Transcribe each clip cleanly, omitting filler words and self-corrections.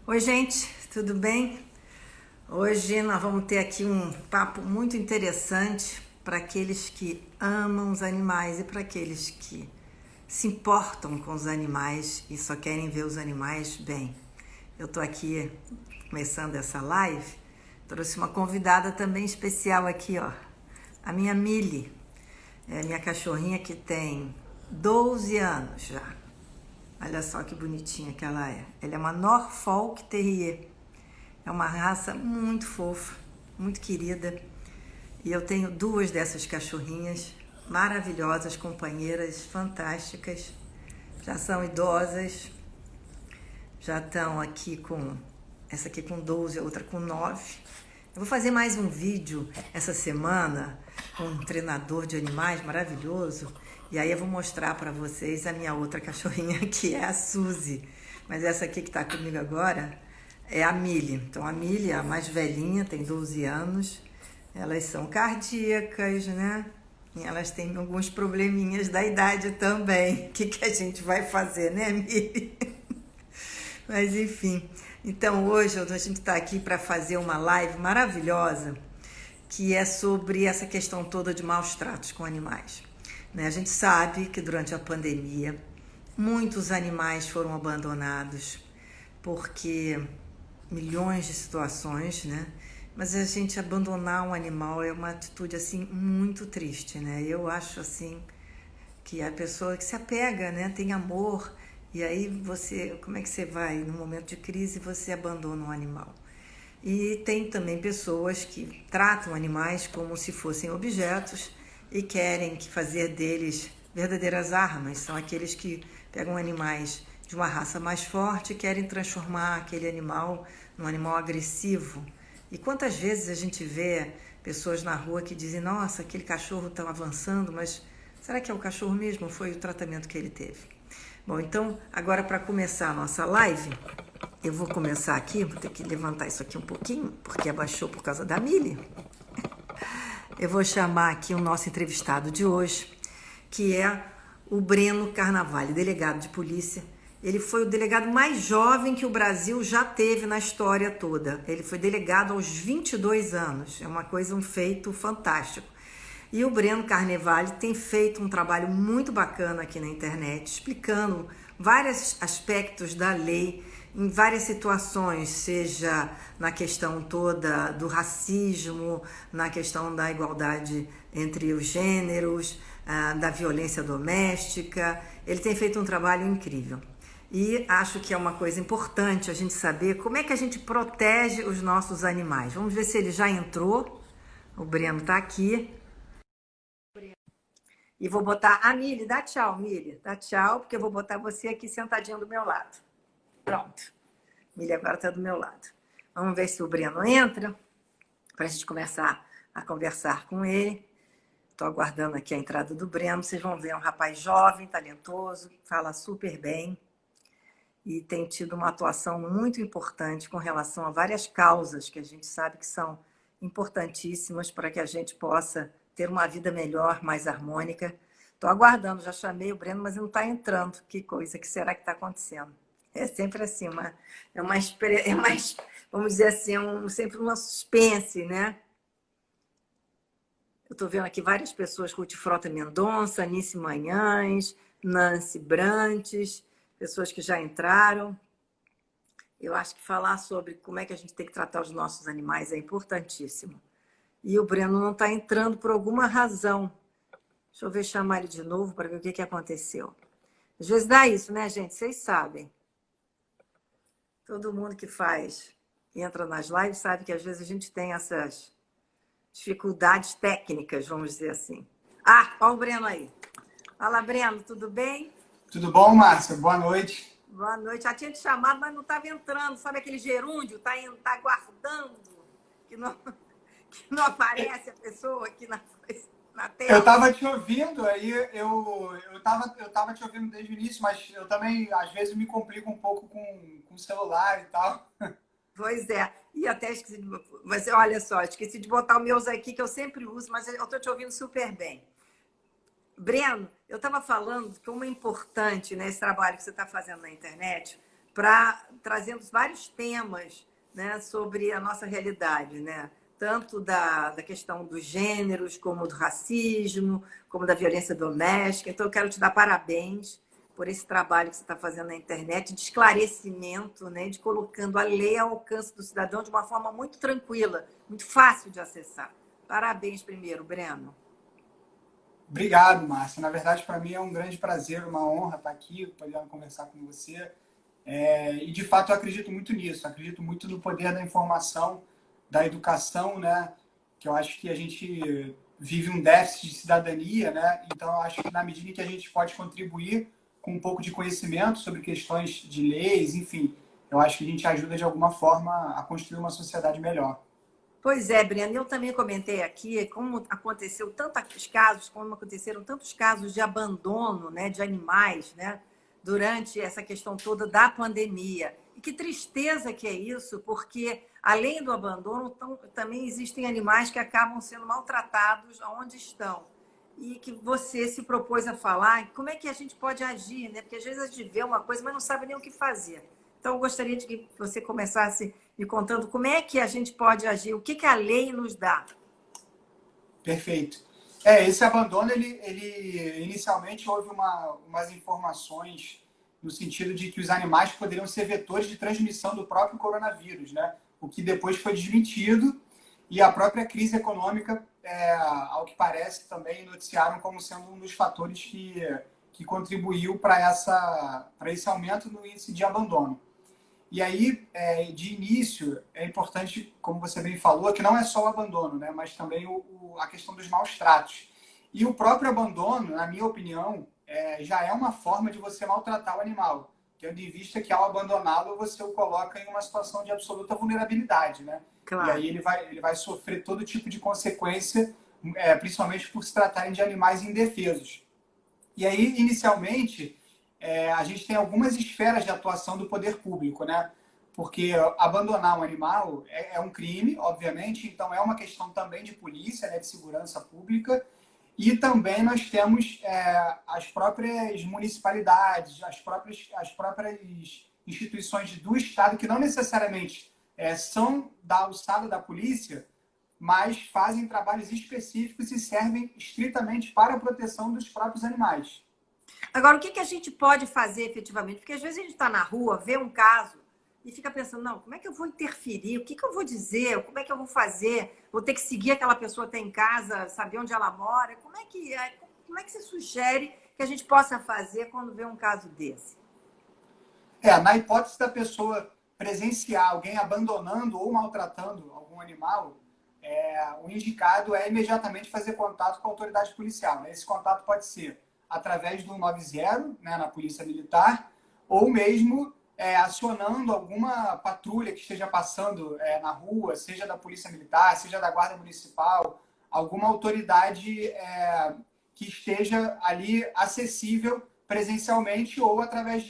Oi, gente, tudo bem? Hoje nós vamos ter aqui um papo muito interessante para aqueles que amam os animais e para aqueles que se importam com os animais e só querem ver os animais bem. Eu tô aqui começando essa live, trouxe uma convidada também especial aqui, ó, a minha Millie, minha cachorrinha que tem 12 anos já. Olha só que bonitinha que ela é. Ela é uma Norfolk Terrier. É uma raça muito fofa, muito querida. E eu tenho duas dessas cachorrinhas maravilhosas, companheiras fantásticas. Já são idosas. Já estão aqui com... Essa aqui com 12, a outra com 9. Eu vou fazer mais um vídeo essa semana com um treinador de animais maravilhoso. E aí eu vou mostrar para vocês a minha outra cachorrinha, que é a Suzy. Mas essa aqui que está comigo agora é a Millie. Então a Millie, a mais velhinha, tem 12 anos. Elas são cardíacas, né? E elas têm alguns probleminhas da idade também. O que a gente vai fazer, né, Millie? Mas enfim. Então hoje a gente está aqui para fazer uma live maravilhosa que é sobre essa questão toda de maus tratos com animais. A gente sabe que durante a pandemia muitos animais foram abandonados porque milhões de situações, né? Mas a gente abandonar um animal é uma atitude assim muito triste, né? Eu acho assim que a pessoa que se apega, né, tem amor, e aí você, como é que você vai no momento de crise você abandona um animal? E tem também pessoas que tratam animais como se fossem objetos e querem fazer deles verdadeiras armas. São aqueles que pegam animais de uma raça mais forte e querem transformar aquele animal num animal agressivo. E quantas vezes a gente vê pessoas na rua que dizem: nossa, aquele cachorro está avançando, mas será que é o cachorro mesmo ou foi o tratamento que ele teve? Bom, então, agora para começar a nossa live, eu vou começar aqui, vou ter que levantar isso aqui um pouquinho, porque abaixou por causa da Millie. Eu vou chamar aqui o nosso entrevistado de hoje, que é o Breno Carnavale, delegado de polícia. Ele foi o delegado mais jovem que o Brasil já teve na história toda. Ele foi delegado aos 22 anos. É uma coisa, um feito fantástico. E o Breno Carnevale tem feito um trabalho muito bacana aqui na internet, explicando vários aspectos da lei em várias situações, seja na questão toda do racismo, na questão da igualdade entre os gêneros, da violência doméstica. Ele tem feito um trabalho incrível. E acho que é uma coisa importante a gente saber como é que a gente protege os nossos animais. Vamos ver se ele já entrou. O Breno está aqui. E vou botar a Millie. Dá tchau, Millie. Dá tchau, porque eu vou botar você aqui sentadinho do meu lado. Pronto. Millie agora está do meu lado. Vamos ver se o Breno entra, para a gente começar a conversar com ele. Estou aguardando aqui a entrada do Breno. Vocês vão ver, é um rapaz jovem, talentoso, fala super bem e tem tido uma atuação muito importante com relação a várias causas que a gente sabe que são importantíssimas para que a gente possa ter uma vida melhor, mais harmônica. Estou aguardando, já chamei o Breno, mas ele não está entrando. Que coisa, que será que está acontecendo? É sempre assim, vamos dizer assim, sempre uma suspense, né? Eu estou vendo aqui várias pessoas, Ruth Frota Mendonça, Anice Manhães, Nancy Brantes, pessoas que já entraram. Eu acho que falar sobre como é que a gente tem que tratar os nossos animais é importantíssimo. E o Breno não está entrando por alguma razão. Deixa eu ver, chamar ele de novo para ver o que aconteceu. Às vezes dá isso, né, gente? Vocês sabem. Todo mundo que entra nas lives sabe que às vezes a gente tem essas dificuldades técnicas, vamos dizer assim. Ah, olha o Breno aí. Fala, Breno, tudo bem? Tudo bom, Márcia? Boa noite. Boa noite. Já tinha te chamado, mas não estava entrando. Sabe aquele gerúndio? Tá aguardando que não aparece a pessoa aqui na tela. Eu estava te ouvindo, aí eu tava te ouvindo desde o início, mas eu também, às vezes, me complico um pouco com o celular e tal. Pois é. E até esqueci de... Mas olha só, esqueci de botar os meus aqui, que eu sempre uso, mas eu estou te ouvindo super bem. Breno, eu estava falando como é importante, né, esse trabalho que você está fazendo na internet trazendo vários temas, né, sobre a nossa realidade, né? Tanto da questão dos gêneros, como do racismo, como da violência doméstica. Então, eu quero te dar parabéns por esse trabalho que você está fazendo na internet, de esclarecimento, né, de colocando a lei ao alcance do cidadão de uma forma muito tranquila, muito fácil de acessar. Parabéns primeiro, Breno. Obrigado, Márcia. Na verdade, para mim é um grande prazer, uma honra estar aqui, podendo conversar com você. E, de fato, eu acredito muito nisso. Acredito muito no poder da informação, da educação, né? Que eu acho que a gente vive um déficit de cidadania, né? Então, eu acho que na medida em que a gente pode contribuir com um pouco de conhecimento sobre questões de leis, enfim, eu acho que a gente ajuda de alguma forma a construir uma sociedade melhor. Pois é, Breno, eu também comentei aqui como aconteceram tantos casos de abandono, né, de animais, né, durante essa questão toda da pandemia. E que tristeza que é isso, porque além do abandono, também existem animais que acabam sendo maltratados onde estão. E que você se propôs a falar, como é que a gente pode agir, né? Porque às vezes a gente vê uma coisa, mas não sabe nem o que fazer. Então, eu gostaria de que você começasse me contando como é que a gente pode agir, o que a lei nos dá. Perfeito. Esse abandono, ele inicialmente houve umas informações no sentido de que os animais poderiam ser vetores de transmissão do próprio coronavírus, né? O que depois foi desmentido e a própria crise econômica, ao que parece, também noticiaram como sendo um dos fatores que contribuiu para esse aumento no índice de abandono. E aí, de início, é importante, como você bem falou, que não é só o abandono, né, mas também a questão dos maus tratos. E o próprio abandono, na minha opinião, já é uma forma de você maltratar o animal, tendo em vista que ao abandoná-lo, você o coloca em uma situação de absoluta vulnerabilidade, né? Claro. E aí ele vai sofrer todo tipo de consequência, principalmente por se tratarem de animais indefesos. E aí, inicialmente, a gente tem algumas esferas de atuação do poder público, né? Porque abandonar um animal é um crime, obviamente, então é uma questão também de polícia, né, de segurança pública, e também nós temos as próprias municipalidades, as próprias instituições do Estado, que não necessariamente são da alçada da polícia, mas fazem trabalhos específicos e servem estritamente para a proteção dos próprios animais. Agora, o que a gente pode fazer efetivamente? Porque às vezes a gente está na rua, vê um caso e fica pensando, não, como é que eu vou interferir? O que eu vou dizer? Como é que eu vou fazer? Vou ter que seguir aquela pessoa até em casa, saber onde ela mora? Como é que você sugere que a gente possa fazer quando vê um caso desse? Na hipótese da pessoa presenciar alguém abandonando ou maltratando algum animal, o indicado é imediatamente fazer contato com a autoridade policial, né? Esse contato pode ser através do 90, né, na Polícia Militar, ou mesmo acionando alguma patrulha que esteja passando na rua, seja da Polícia Militar, seja da Guarda Municipal, alguma autoridade que esteja ali acessível presencialmente ou através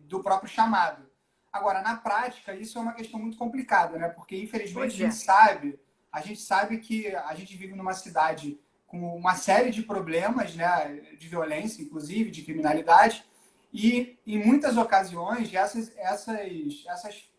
do próprio chamado. Agora, na prática, isso é uma questão muito complicada, né? Porque, infelizmente, a gente sabe que a gente vive numa cidade com uma série de problemas, né, de violência, inclusive, de criminalidade, e em muitas ocasiões essas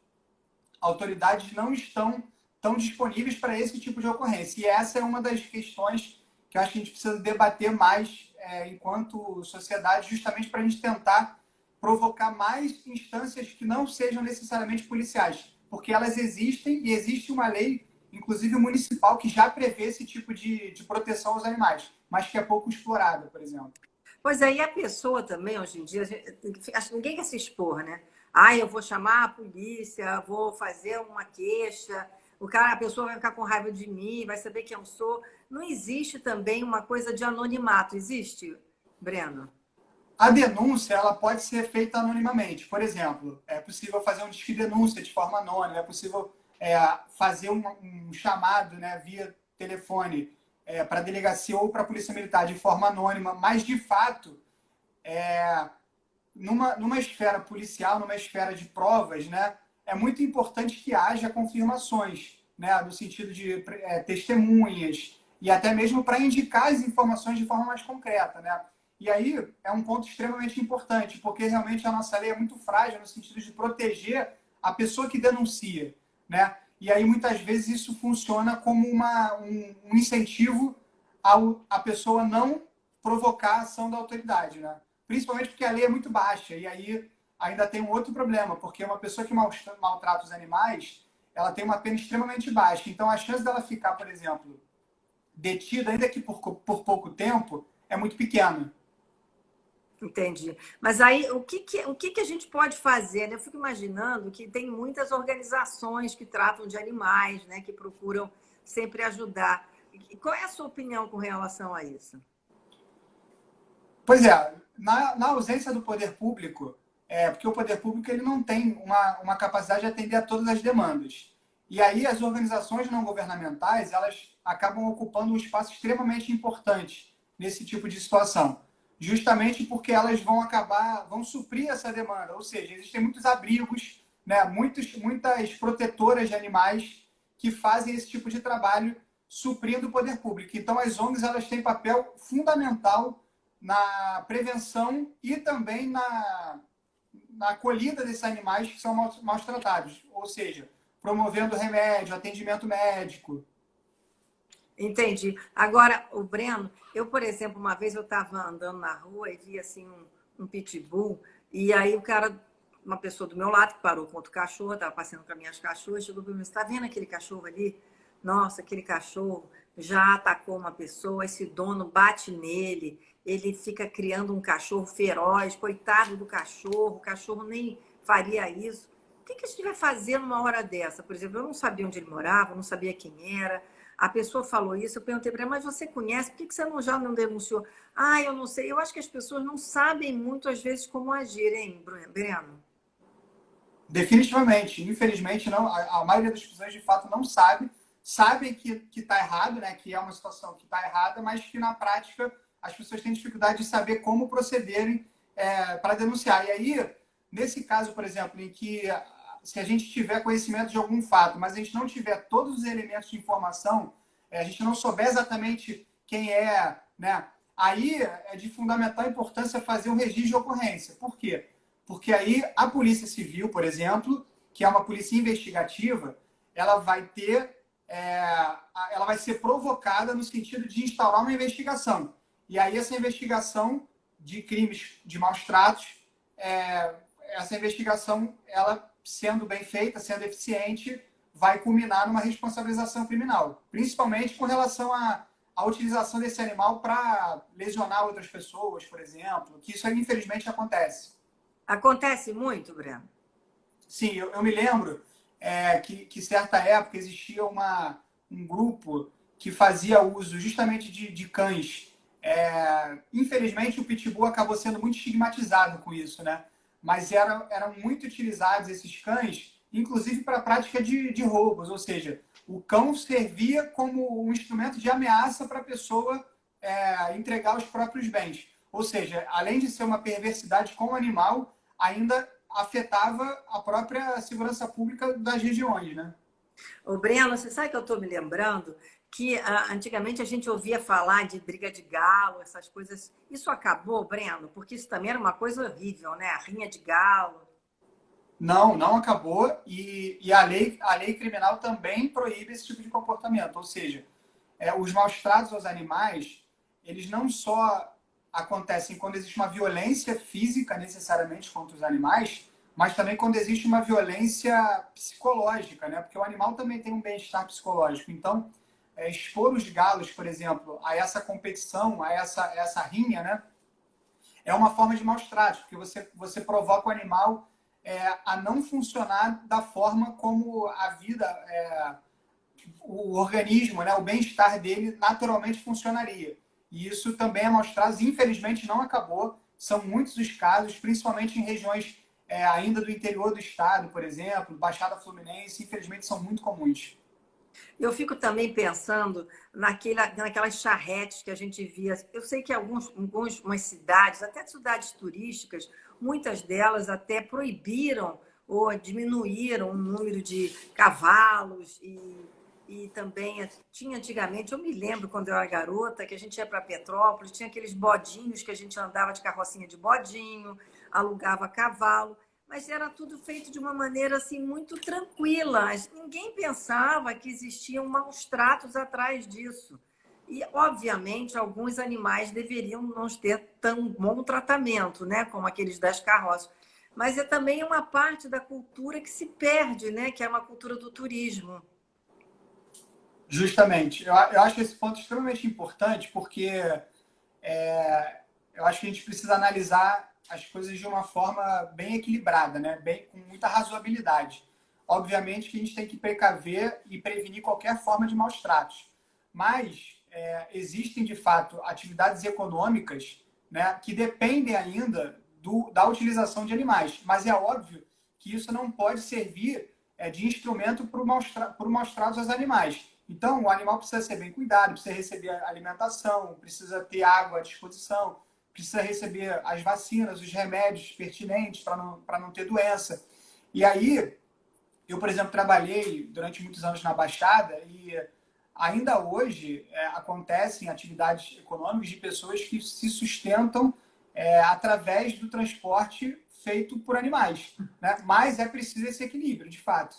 autoridades não estão tão disponíveis para esse tipo de ocorrência. E essa é uma das questões que eu acho que a gente precisa debater mais enquanto sociedade, justamente para a gente tentar provocar mais instâncias que não sejam necessariamente policiais, porque elas existem e existe uma lei, inclusive municipal, que já prevê esse tipo de proteção aos animais, mas que é pouco explorada, por exemplo. Pois aí a pessoa também, hoje em dia, acho que ninguém quer se expor, né? Ah, eu vou chamar a polícia, vou fazer uma queixa, a pessoa vai ficar com raiva de mim, vai saber quem eu sou. Não existe também uma coisa de anonimato, existe, Breno? A denúncia, ela pode ser feita anonimamente. Por exemplo, é possível fazer um disque de denúncia de forma anônima, é possível fazer um chamado, né, via telefone para a delegacia ou para a polícia militar de forma anônima, mas, de fato, numa esfera policial, numa esfera de provas, né, é muito importante que haja confirmações, né, no sentido de testemunhas, e até mesmo para indicar as informações de forma mais concreta, né? E aí é um ponto extremamente importante, porque realmente a nossa lei é muito frágil no sentido de proteger a pessoa que denuncia, né? E aí muitas vezes isso funciona como um incentivo a pessoa não provocar a ação da autoridade, né? Principalmente porque a lei é muito baixa. E aí ainda tem um outro problema, porque uma pessoa que maltrata os animais, ela tem uma pena extremamente baixa. Então a chance dela ficar, por exemplo, detida, ainda que por pouco tempo, é muito pequena. Entendi. Mas aí, o que a gente pode fazer, né? Eu fico imaginando que tem muitas organizações que tratam de animais, né? Que procuram sempre ajudar. E qual é a sua opinião com relação a isso? Pois é, na ausência do poder público, porque o poder público ele não tem uma capacidade de atender a todas as demandas. E aí as organizações não governamentais, elas acabam ocupando um espaço extremamente importante nesse tipo de situação. Justamente porque elas vão suprir essa demanda. Ou seja, existem muitos abrigos, né, muitas protetoras de animais que fazem esse tipo de trabalho suprindo o poder público. Então as ONGs elas têm papel fundamental na prevenção e também na acolhida desses animais que são maus tratados, ou seja, promovendo remédio, atendimento médico. Entendi. Agora, o Breno, eu, por exemplo, uma vez eu estava andando na rua e vi assim um pitbull, e aí o cara, uma pessoa do meu lado, que parou com outro cachorro, estava passeando com as minhas cachorras, chegou para mim, você está vendo aquele cachorro ali? Nossa, aquele cachorro já atacou uma pessoa, esse dono bate nele, ele fica criando um cachorro feroz, coitado do cachorro, o cachorro nem faria isso. O que a gente vai fazer numa hora dessa? Por exemplo, eu não sabia onde ele morava, não sabia quem era. A pessoa falou isso, eu perguntei para ela, mas você conhece? Por que você já não denunciou? Ah, eu não sei. Eu acho que as pessoas não sabem muito, às vezes, como agir, hein, Breno? Definitivamente, infelizmente, não, a maioria das pessoas de fato não sabem que está errado, né, que é uma situação que está errada, mas que na prática as pessoas têm dificuldade de saber como procederem para denunciar. E aí, nesse caso, por exemplo, em que se a gente tiver conhecimento de algum fato, mas a gente não tiver todos os elementos de informação, a gente não souber exatamente quem é, né, aí é de fundamental importância fazer um registro de ocorrência. Por quê? Porque aí a Polícia Civil, por exemplo, que é uma polícia investigativa, ela vai ter, ela vai ser provocada no sentido de instaurar uma investigação. E aí essa investigação de crimes de maus tratos, essa investigação, ela sendo bem feita, sendo eficiente, vai culminar numa responsabilização criminal, principalmente com relação à utilização desse animal para lesionar outras pessoas, por exemplo, que isso aí, infelizmente acontece. Acontece muito, Breno? Sim, eu me lembro que certa época existia um grupo que fazia uso justamente de cães. Infelizmente, o Pitbull acabou sendo muito estigmatizado com isso, né? Mas eram muito utilizados esses cães, inclusive para a prática de roubos, ou seja, o cão servia como um instrumento de ameaça para a pessoa entregar os próprios bens. Ou seja, além de ser uma perversidade com o animal, ainda afetava a própria segurança pública das regiões, né? Ô, Breno, você sabe que eu estou me lembrando que antigamente a gente ouvia falar de briga de galo, essas coisas. Isso acabou, Breno? Porque isso também era uma coisa horrível, né? A rinha de galo. Não acabou e a lei criminal também proíbe esse tipo de comportamento. Ou seja, os maus tratos aos animais, eles não só acontecem quando existe uma violência física necessariamente contra os animais, mas também quando existe uma violência psicológica, né? Porque o animal também tem um bem-estar psicológico. Então, expor os galos, por exemplo, a essa competição, a essa rinha, né? É uma forma de maus tratos, porque você provoca o animal a não funcionar da forma como a vida, o organismo, né, o bem-estar dele naturalmente funcionaria. E isso também é mostrado, infelizmente não acabou, são muitos os casos, principalmente em regiões ainda do interior do estado, por exemplo, Baixada Fluminense, infelizmente são muito comuns. Eu fico também pensando naquelas charretes que a gente via. Eu sei que algumas cidades, até cidades turísticas, muitas delas até proibiram ou diminuíram o número de cavalos e também tinha antigamente, eu me lembro quando eu era garota, que a gente ia para Petrópolis, tinha aqueles bodinhos que a gente andava de carrocinha de bodinho, alugava cavalo, mas era tudo feito de uma maneira assim muito tranquila. Ninguém pensava que existiam maus tratos atrás disso. E, obviamente, alguns animais deveriam não ter tão bom tratamento, né, como aqueles das carroças. Mas é também uma parte da cultura que se perde, né, que é uma cultura do turismo. Justamente. Eu acho esse ponto extremamente importante, porque eu acho que a gente precisa analisar as coisas de uma forma bem equilibrada, né? Bem, com muita razoabilidade. Obviamente que a gente tem que precaver e prevenir qualquer forma de maus tratos. Mas existem, de fato, atividades econômicas, né, que dependem ainda da utilização de animais. Mas é óbvio que isso não pode servir de instrumento para o maus tratos aos animais. Então, o animal precisa ser bem cuidado, precisa receber alimentação, precisa ter água à disposição, precisa receber as vacinas, os remédios pertinentes para não ter doença. E aí, eu, por exemplo, trabalhei durante muitos anos na Baixada e ainda hoje acontecem atividades econômicas de pessoas que se sustentam através do transporte feito por animais, né? Mas é preciso esse equilíbrio, de fato.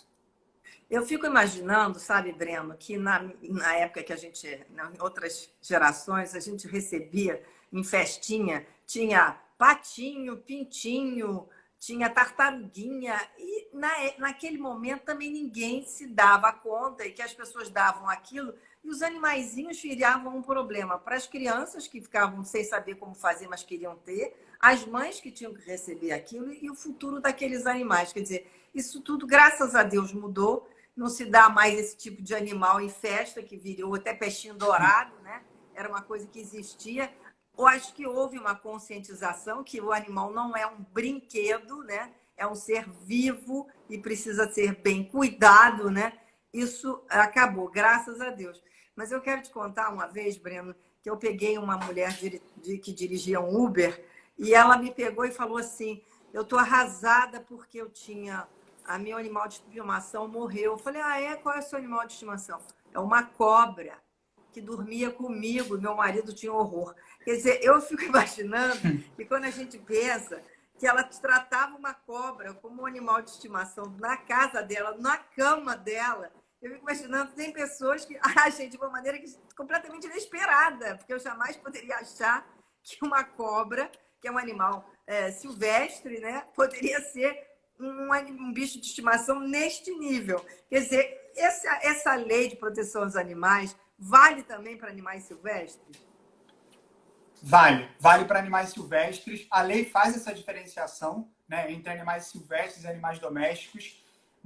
Eu fico imaginando, sabe, Breno, que na época que em outras gerações, a gente recebia em festinha, tinha patinho, pintinho, tinha tartaruguinha, e naquele momento também ninguém se dava conta e que as pessoas davam aquilo, e os animaizinhos viravam um problema para as crianças que ficavam sem saber como fazer, mas queriam ter, as mães que tinham que receber aquilo e o futuro daqueles animais. Quer dizer, isso tudo, graças a Deus, mudou. Não se dá mais esse tipo de animal em festa, que virou até peixinho dourado, né? Era uma coisa que existia. Eu acho que houve uma conscientização que o animal não é um brinquedo, né? É um ser vivo e precisa ser bem cuidado, né? Isso acabou, graças a Deus. Mas eu quero te contar uma vez, Breno, que eu peguei uma mulher que dirigia um Uber e ela me pegou e falou assim: eu estou arrasada porque meu animal de estimação morreu. Eu falei: ah, é? Qual é o seu animal de estimação? É uma cobra que dormia comigo, meu marido tinha horror. Quer dizer, eu fico imaginando que quando a gente pensa que ela tratava uma cobra como um animal de estimação na casa dela, na cama dela, eu fico imaginando, tem pessoas que agem de uma maneira completamente inesperada, porque eu jamais poderia achar que uma cobra, que é um animal silvestre, né, poderia ser um bicho de estimação neste nível. Quer dizer, essa lei de proteção aos animais vale também para animais silvestres? Vale para animais silvestres. A lei faz essa diferenciação, né, entre animais silvestres e animais domésticos.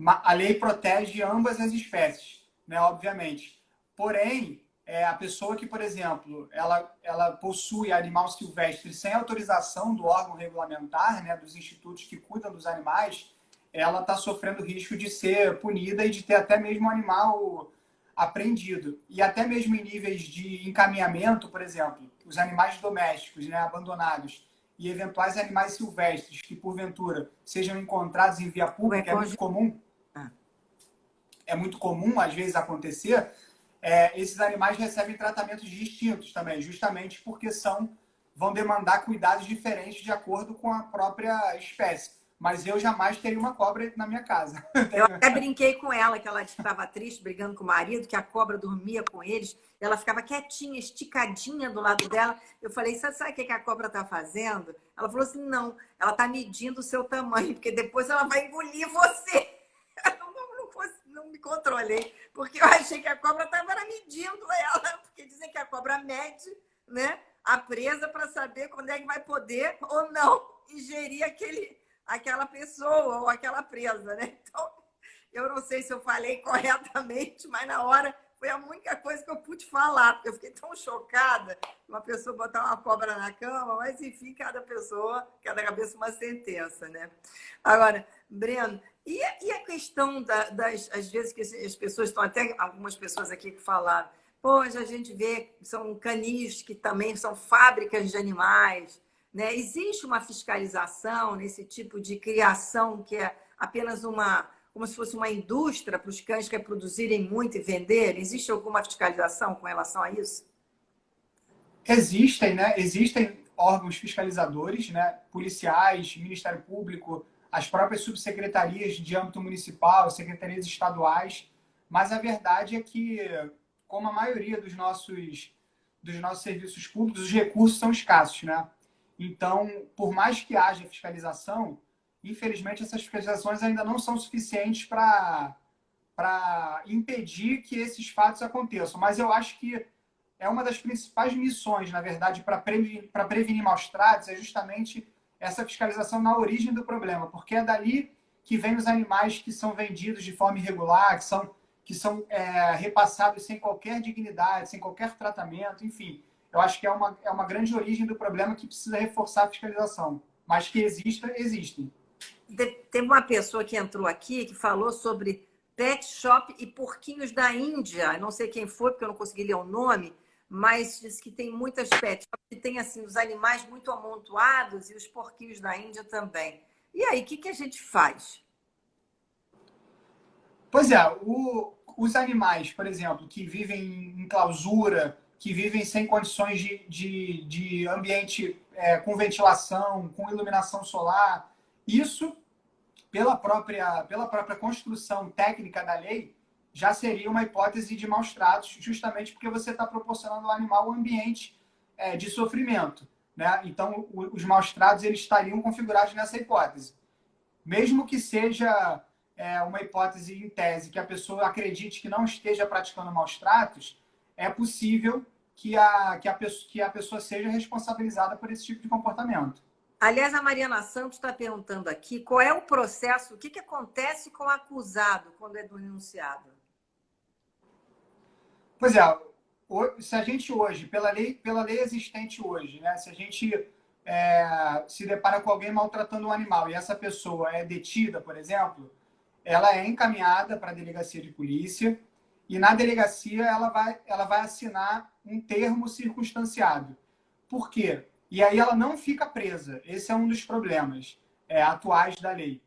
A lei protege ambas as espécies, né, obviamente. Porém, a pessoa que, por exemplo, ela possui animal silvestre sem autorização do órgão regulamentar, né, dos institutos que cuidam dos animais, ela está sofrendo risco de ser punida e de ter até mesmo um animal apreendido. E até mesmo em níveis de encaminhamento, por exemplo, os animais domésticos, né, abandonados, e eventuais animais silvestres que, porventura, sejam encontrados em via pública, é muito comum. É muito comum, às vezes, acontecer. Esses animais recebem tratamentos distintos também, justamente porque vão demandar cuidados diferentes de acordo com a própria espécie. Mas eu jamais teria uma cobra na minha casa. Eu até brinquei com ela, que ela estava triste, brigando com o marido, que a cobra dormia com eles. Ela ficava quietinha, esticadinha do lado dela. Eu falei: sabe o que a cobra está fazendo? Ela falou assim: não, ela está medindo o seu tamanho, porque depois ela vai engolir você. Não me controlei, porque eu achei que a cobra estava medindo ela, porque dizem que a cobra mede, né, a presa para saber quando é que vai poder ou não ingerir aquela pessoa ou aquela presa, né? Então, eu não sei se eu falei corretamente, mas na hora foi a única coisa que eu pude falar, porque eu fiquei tão chocada uma pessoa botar uma cobra na cama, mas enfim, cada cabeça uma sentença, né? Agora, Breno, e a questão às vezes que as pessoas estão, até algumas pessoas aqui que falaram, pois a gente vê que são canis que também são fábricas de animais, né? Existe uma fiscalização nesse tipo de criação que é apenas como se fosse uma indústria para os cães reproduzirem muito e venderem? Existe alguma fiscalização com relação a isso? Existem, né? Existem órgãos fiscalizadores, né? Policiais, Ministério Público, as próprias subsecretarias de âmbito municipal, secretarias estaduais, mas a verdade é que, como a maioria dos nossos serviços públicos, os recursos são escassos, né? Então, por mais que haja fiscalização, infelizmente essas fiscalizações ainda não são suficientes para impedir que esses fatos aconteçam. Mas eu acho que é uma das principais missões, na verdade, para prevenir maus tratos, é justamente essa fiscalização na origem do problema, porque é dali que vem os animais que são vendidos de forma irregular, que são repassados sem qualquer dignidade, sem qualquer tratamento, enfim. Eu acho que é uma grande origem do problema que precisa reforçar a fiscalização. Mas que existem. Tem uma pessoa que entrou aqui que falou sobre pet shop e porquinhos da Índia. Eu não sei quem foi, porque eu não consegui ler o nome, mas disse que tem muitas pet shops que tem assim, os animais muito amontoados e os porquinhos da Índia também. E aí, o que a gente faz? Pois é, os animais, por exemplo, que vivem em clausura, que vivem sem condições de ambiente com ventilação, com iluminação solar, isso, pela própria construção técnica da lei, já seria uma hipótese de maus tratos, justamente porque você está proporcionando ao animal um ambiente de sofrimento, né? Então, os maus tratos eles estariam configurados nessa hipótese. Mesmo que seja uma hipótese em tese que a pessoa acredite que não esteja praticando maus tratos, é possível que a pessoa seja responsabilizada por esse tipo de comportamento. Aliás, a Mariana Santos está perguntando aqui qual é o processo, o que acontece com o acusado quando é denunciado? Pois é, se a gente hoje, pela lei existente hoje, né, se a gente se depara com alguém maltratando um animal e essa pessoa é detida, por exemplo, ela é encaminhada para a delegacia de polícia e na delegacia ela vai assinar um termo circunstanciado. Por quê? E aí ela não fica presa. Esse é um dos problemas atuais da lei.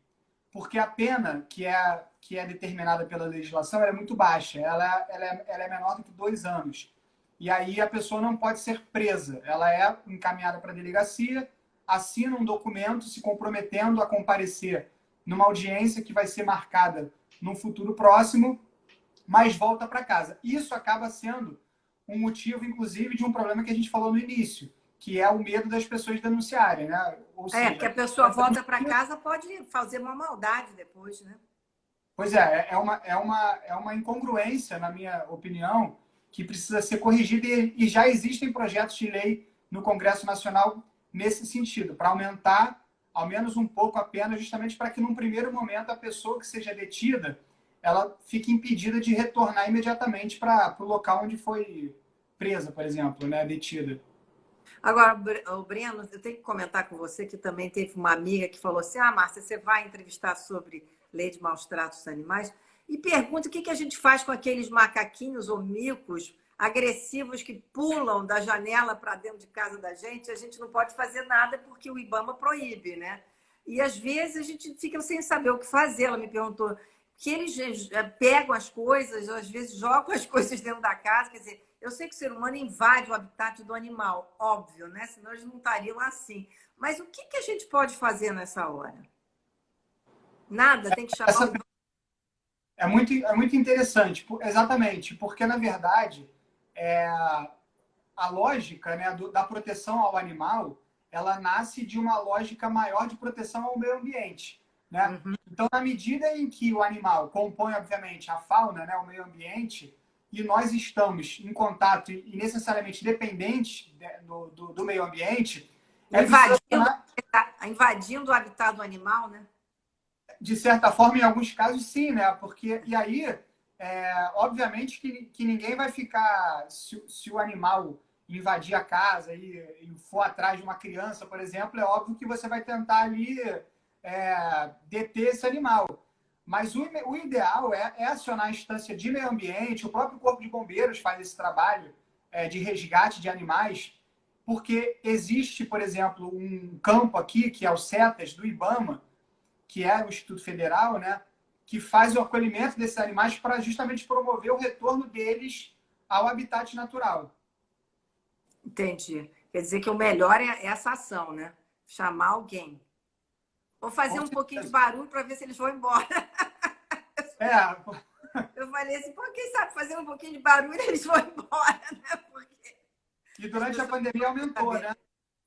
Porque a pena que é determinada pela legislação é muito baixa. Ela é menor do que 2 anos. E aí a pessoa não pode ser presa. Ela é encaminhada para a delegacia, assina um documento se comprometendo a comparecer numa audiência que vai ser marcada num futuro próximo, mas volta para casa. Isso acaba sendo um motivo, inclusive, de um problema que a gente falou no início, que é o medo das pessoas denunciarem, né? Ou seja, que a pessoa volta para casa, pode fazer uma maldade depois, né? Pois é uma incongruência, na minha opinião, que precisa ser corrigida e já existem projetos de lei no Congresso Nacional nesse sentido, para aumentar ao menos um pouco a pena, justamente para que num primeiro momento a pessoa que seja detida, ela fique impedida de retornar imediatamente para o local onde foi presa, por exemplo, né, detida. Agora, o Breno, eu tenho que comentar com você que também teve uma amiga que falou assim: ah, Márcia, você vai entrevistar sobre lei de maus tratos dos animais? E pergunta o que a gente faz com aqueles macaquinhos ou micos agressivos que pulam da janela para dentro de casa da gente. A gente não pode fazer nada porque o IBAMA proíbe, né? E às vezes a gente fica sem saber o que fazer. Ela me perguntou que eles pegam as coisas, ou às vezes jogam as coisas dentro da casa. Quer dizer, eu sei que o ser humano invade o habitat do animal, óbvio, né? Senão eles não estariam assim. Mas o que a gente pode fazer nessa hora? Nada, tem que chamar o... É muito interessante, exatamente, porque, na verdade, a lógica, né, da proteção ao animal, ela nasce de uma lógica maior de proteção ao meio ambiente. Né? Uhum. Então, na medida em que o animal compõe, obviamente, a fauna, né, o meio ambiente, e nós estamos em contato e necessariamente dependentes do meio ambiente, Invadindo o habitat do animal, né? De certa forma, em alguns casos, sim, né? Porque, e aí, obviamente que ninguém vai ficar, se o animal invadir a casa e for atrás de uma criança, por exemplo, é óbvio que você vai tentar ali deter esse animal. Mas o ideal é acionar a instância de meio ambiente, o próprio Corpo de Bombeiros faz esse trabalho de resgate de animais, porque existe, por exemplo, um campo aqui, que é o CETAS, do IBAMA, que é o Instituto Federal, né, que faz o acolhimento desses animais para justamente promover o retorno deles ao habitat natural. Entendi. Quer dizer que o melhor é essa ação, né? Chamar alguém. Vou fazer Com um pouquinho de certeza. barulho para ver se eles vão embora. É, Eu falei assim, pô, quem sabe fazer um pouquinho de barulho eles vão embora, né? Porque e as durante a pessoas pandemia aumentou, sabem. né?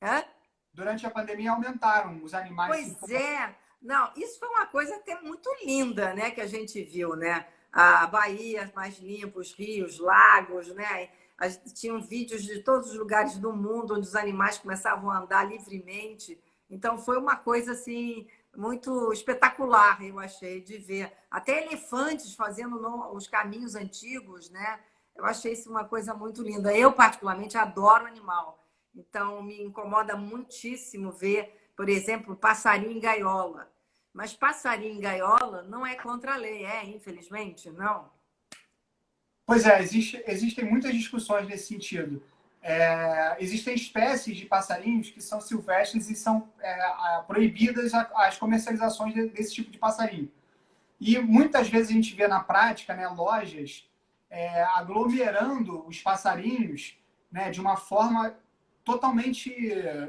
Hã? Durante a pandemia aumentaram os animais se Pois é. Não, isso foi uma coisa até muito linda, né, que a gente viu, né? A Bahia mais limpa, os rios, lagos, né? Tinham vídeos de todos os lugares do mundo onde os animais começavam a andar livremente. Então foi uma coisa assim muito espetacular, eu achei, de ver. Até elefantes fazendo os caminhos antigos, né? Eu achei isso uma coisa muito linda. Eu, particularmente, adoro animal. Então, me incomoda muitíssimo ver, por exemplo, passarinho em gaiola. Mas passarinho em gaiola não é contra a lei, infelizmente, não. Pois é, existem muitas discussões nesse sentido. Existem espécies de passarinhos que são silvestres e são proibidas as comercializações desse tipo de passarinho. E muitas vezes a gente vê na prática, né, lojas aglomerando os passarinhos, né, de uma forma totalmente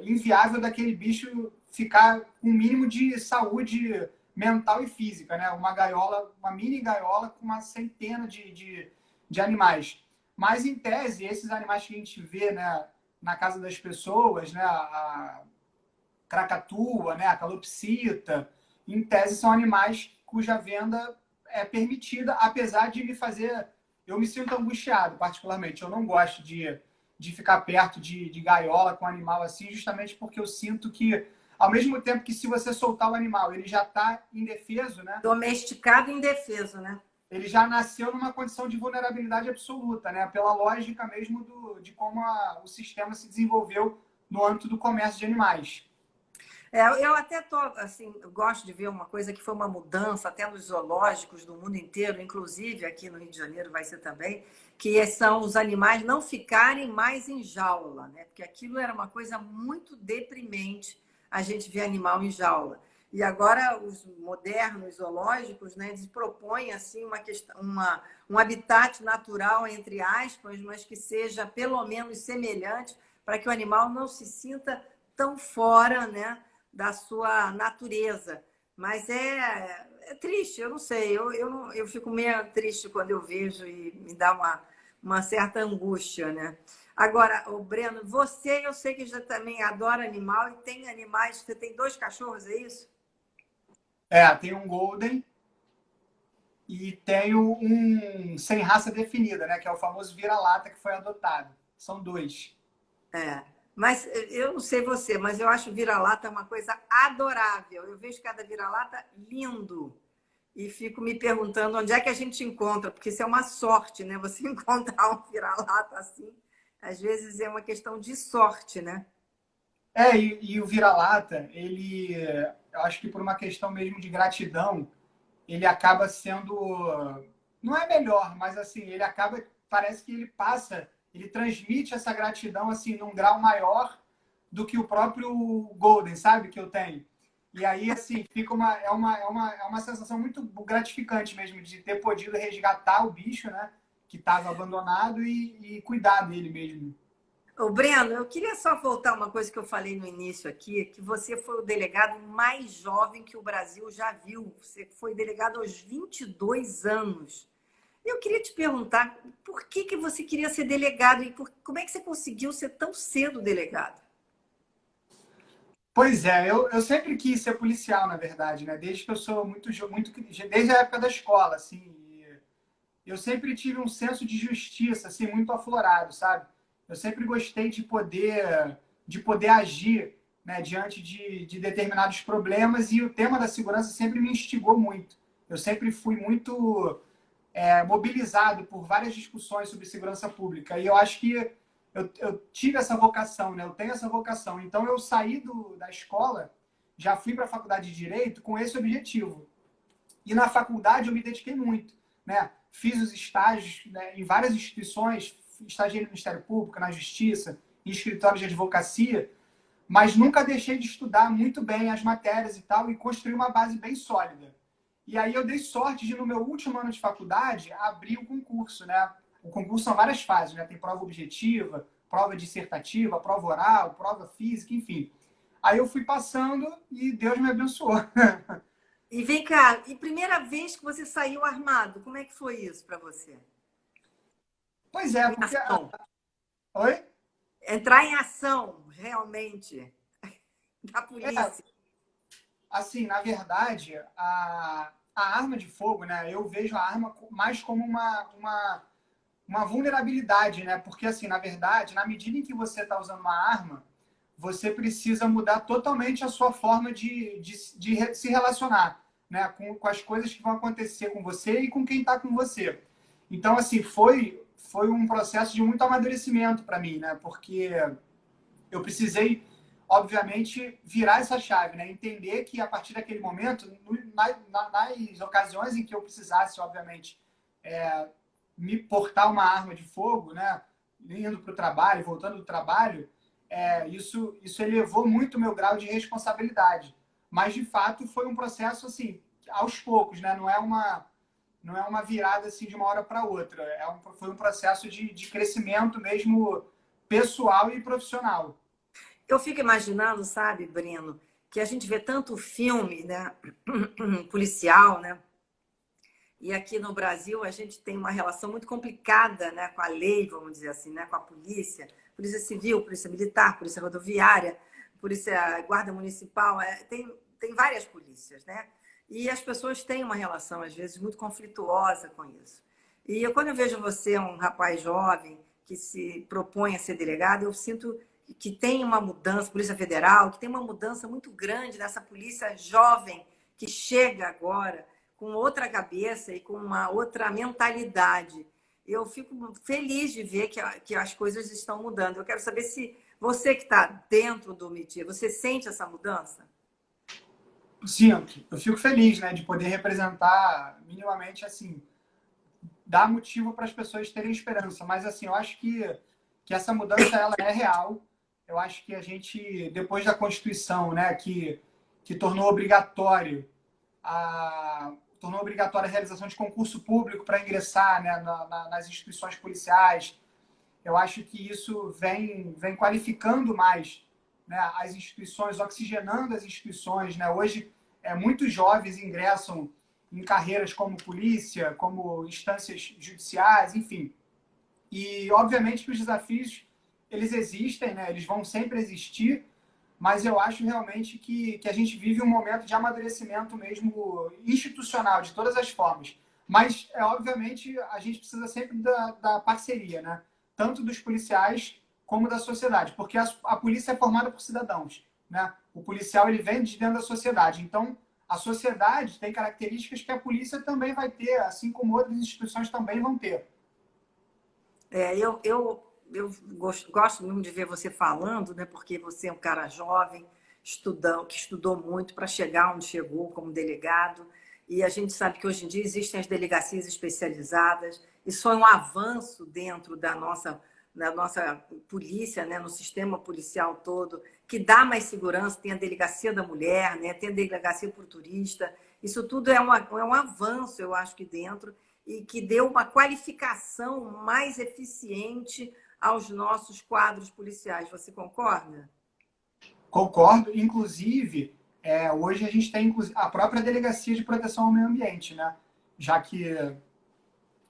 inviável daquele bicho ficar com o mínimo de saúde mental e física, né? Uma gaiola, uma mini gaiola com uma centena de animais. Mas, em tese, esses animais que a gente vê, né, na casa das pessoas, né, a cracatua, né, a calopsita, em tese são animais cuja venda é permitida, apesar de me fazer... Eu me sinto angustiado, particularmente. Eu não gosto de ficar perto de gaiola com animal assim, justamente porque eu sinto que, ao mesmo tempo que se você soltar o animal, ele já está indefeso, né? Domesticado e indefeso, né? Ele já nasceu numa condição de vulnerabilidade absoluta, né? Pela lógica mesmo de como o sistema se desenvolveu no âmbito do comércio de animais. Eu até tô, assim, eu gosto de ver uma coisa que foi uma mudança até nos zoológicos do mundo inteiro, inclusive aqui no Rio de Janeiro vai ser também, que são os animais não ficarem mais em jaula, né? Porque aquilo era uma coisa muito deprimente, a gente ver animal em jaula. E agora os modernos zoológicos, né, eles propõem assim uma questão, um habitat natural entre aspas, mas que seja pelo menos semelhante para que o animal não se sinta tão fora, né, da sua natureza. Mas é triste, eu não sei, eu fico meio triste quando eu vejo e me dá uma certa angústia, né? Agora, o Breno, você eu sei que já também adora animal e tem animais, você tem 2 cachorros, é isso? Tem um Golden e tenho um sem raça definida, né? Que é o famoso vira-lata que foi adotado. São 2. É. Mas eu não sei você, mas eu acho vira-lata uma coisa adorável. Eu vejo cada vira-lata lindo e fico me perguntando onde é que a gente encontra, porque isso é uma sorte, né? Você encontrar um vira-lata assim, às vezes é uma questão de sorte, né? E o vira-lata, eu acho que por uma questão mesmo de gratidão, ele acaba sendo, não é melhor, mas assim, ele acaba, parece que ele passa, ele transmite essa gratidão assim num grau maior do que o próprio Golden, sabe, que eu tenho. E aí, assim, fica uma sensação muito gratificante mesmo de ter podido resgatar o bicho, né, que estava abandonado e cuidar dele mesmo. Ô, Breno, eu queria só voltar uma coisa que eu falei no início aqui, que você foi o delegado mais jovem que o Brasil já viu. Você foi delegado aos 22 anos. Eu queria te perguntar, por que que você queria ser delegado e como é que você conseguiu ser tão cedo delegado? Pois é, eu sempre quis ser policial, na verdade, né? Desde que eu sou desde a época da escola, assim. Eu sempre tive um senso de justiça, assim, muito aflorado, sabe? Eu sempre gostei de poder agir, né, diante de determinados problemas e o tema da segurança sempre me instigou muito. Eu sempre fui muito mobilizado por várias discussões sobre segurança pública e eu acho que eu tive essa vocação, né? Eu tenho essa vocação. Então eu saí da escola, já fui para a faculdade de Direito com esse objetivo. E na faculdade eu me dediquei muito, né? Fiz os estágios, né, em várias instituições, estagiei no Ministério Público, na Justiça, em escritórios de advocacia, mas nunca deixei de estudar muito bem as matérias e tal e construir uma base bem sólida. E aí eu dei sorte de, no meu último ano de faculdade, abrir o concurso, né? O concurso são várias fases, né? Tem prova objetiva, prova dissertativa, prova oral, prova física, enfim. Aí eu fui passando e Deus me abençoou. E vem cá, e primeira vez que você saiu armado, como é que foi isso para você? Pois é, Em porque... ação. Oi? Entrar em ação, realmente, da É, polícia. assim, na verdade, a arma de fogo, né? Eu vejo a arma mais como uma vulnerabilidade, né? Porque, assim, na verdade, na medida em que você está usando uma arma, você precisa mudar totalmente a sua forma de se relacionar, né? Com as coisas que vão acontecer com você e com quem está com você. Então, assim, foi um processo de muito amadurecimento para mim, né? Porque eu precisei, obviamente, virar essa chave, né? Entender que a partir daquele momento, nas ocasiões em que eu precisasse, obviamente, me portar uma arma de fogo, né? Indo para o trabalho, voltando do trabalho, isso elevou muito o meu grau de responsabilidade. Mas, de fato, foi um processo, assim, aos poucos, né? Não é uma virada, assim, de uma hora para outra. Foi um processo de crescimento mesmo pessoal e profissional. Eu fico imaginando, sabe, Breno, que a gente vê tanto filme, né, policial, né? E aqui no Brasil a gente tem uma relação muito complicada, né, com a lei, vamos dizer assim, né, com a polícia, polícia civil, polícia militar, polícia rodoviária, polícia guarda municipal, tem várias polícias, né? E as pessoas têm uma relação às vezes muito conflituosa com isso. E quando eu vejo você, um rapaz jovem que se propõe a ser delegado, eu sinto que tem uma mudança, Polícia Federal, que tem uma mudança muito grande nessa polícia jovem que chega agora com outra cabeça e com uma outra mentalidade. Eu fico feliz de ver que as coisas estão mudando. Eu quero saber se você que está dentro do MITI, você sente essa mudança? Sinto. Eu fico feliz, né, de poder representar minimamente, assim, dar motivo para as pessoas terem esperança. Mas, assim, eu acho que essa mudança, ela é real. Eu acho que a gente, depois da Constituição, né, que tornou obrigatória a realização de concurso público para ingressar, né, nas instituições policiais. Eu acho que isso vem qualificando mais, né, as instituições, oxigenando as instituições. Né? Hoje, muitos jovens ingressam em carreiras como polícia, como instâncias judiciais, enfim. E, obviamente, que os desafios, eles existem, né? Eles vão sempre existir, mas eu acho realmente que a gente vive um momento de amadurecimento mesmo institucional, de todas as formas. Mas, obviamente, a gente precisa sempre da parceria, né? Tanto dos policiais como da sociedade, porque a polícia é formada por cidadãos, né? O policial, ele vem de dentro da sociedade. Então, a sociedade tem características que a polícia também vai ter, assim como outras instituições também vão ter. Eu gosto muito de ver você falando, né? Porque você é um cara jovem, que estudou muito para chegar onde chegou como delegado. E a gente sabe que hoje em dia existem as delegacias especializadas. Isso é um avanço dentro da nossa polícia, né? No sistema policial todo, que dá mais segurança. Tem a delegacia da mulher, né? Tem a delegacia por turista. Isso tudo é um avanço, eu acho, que dentro e que deu uma qualificação mais eficiente aos nossos quadros policiais. Você concorda? Concordo. Inclusive, hoje a gente tem a própria Delegacia de Proteção ao Meio Ambiente, né? Já que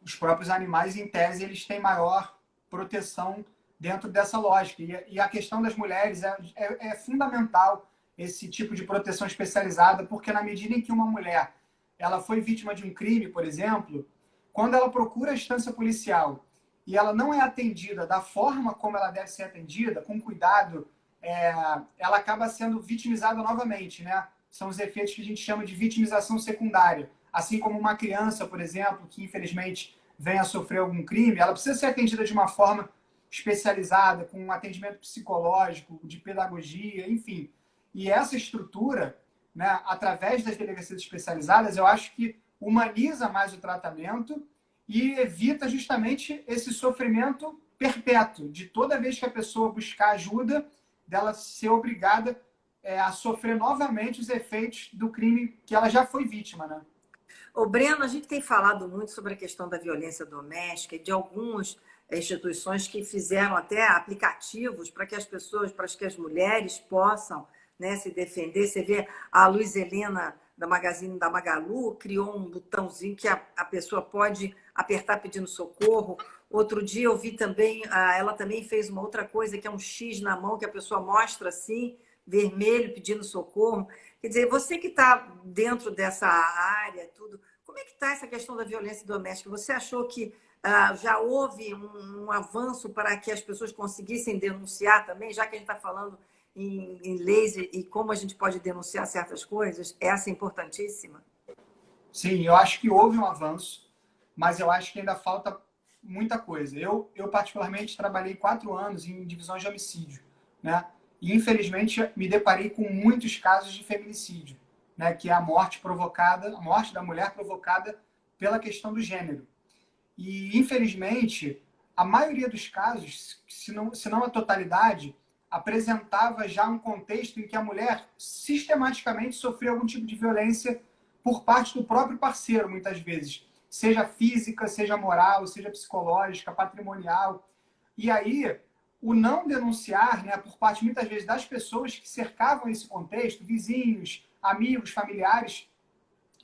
os próprios animais, em tese, eles têm maior proteção dentro dessa lógica. E a questão das mulheres é fundamental esse tipo de proteção especializada, porque na medida em que uma mulher ela foi vítima de um crime, por exemplo, quando ela procura a instância policial e ela não é atendida da forma como ela deve ser atendida, com cuidado, ela acaba sendo vitimizada novamente, né? São os efeitos que a gente chama de vitimização secundária. Assim como uma criança, por exemplo, que infelizmente venha a sofrer algum crime, ela precisa ser atendida de uma forma especializada, com um atendimento psicológico, de pedagogia, enfim. E essa estrutura, né, através das delegacias especializadas, eu acho que humaniza mais o tratamento e evita justamente esse sofrimento perpétuo, de toda vez que a pessoa buscar ajuda, dela ser obrigada a sofrer novamente os efeitos do crime que ela já foi vítima, né? Ô, Breno, a gente tem falado muito sobre a questão da violência doméstica e de algumas instituições que fizeram até aplicativos para que as pessoas, para que as mulheres possam, né, se defender. Você vê a Luiz Helena da Magazine da Magalu criou um botãozinho que a pessoa pode apertar pedindo socorro. Outro dia eu vi também, ela também fez uma outra coisa que é um X na mão que a pessoa mostra assim, vermelho, pedindo socorro. Quer dizer, você que está dentro dessa área, tudo, como é que está essa questão da violência doméstica? Você achou que já houve um avanço para que as pessoas conseguissem denunciar também, já que a gente está falando em leis e como a gente pode denunciar certas coisas? Essa é importantíssima. Sim, eu acho que houve um avanço, mas eu acho que ainda falta muita coisa. Eu particularmente, trabalhei 4 anos em divisões de homicídio, né? E, infelizmente, me deparei com muitos casos de feminicídio, né? Que é a morte provocada, a morte da mulher provocada pela questão do gênero. E, infelizmente, a maioria dos casos, se não a totalidade, apresentava já um contexto em que a mulher sistematicamente sofreu algum tipo de violência por parte do próprio parceiro, muitas vezes. Seja física, seja moral, seja psicológica, patrimonial. E aí, o não denunciar, né, por parte, muitas vezes, das pessoas que cercavam esse contexto, vizinhos, amigos, familiares,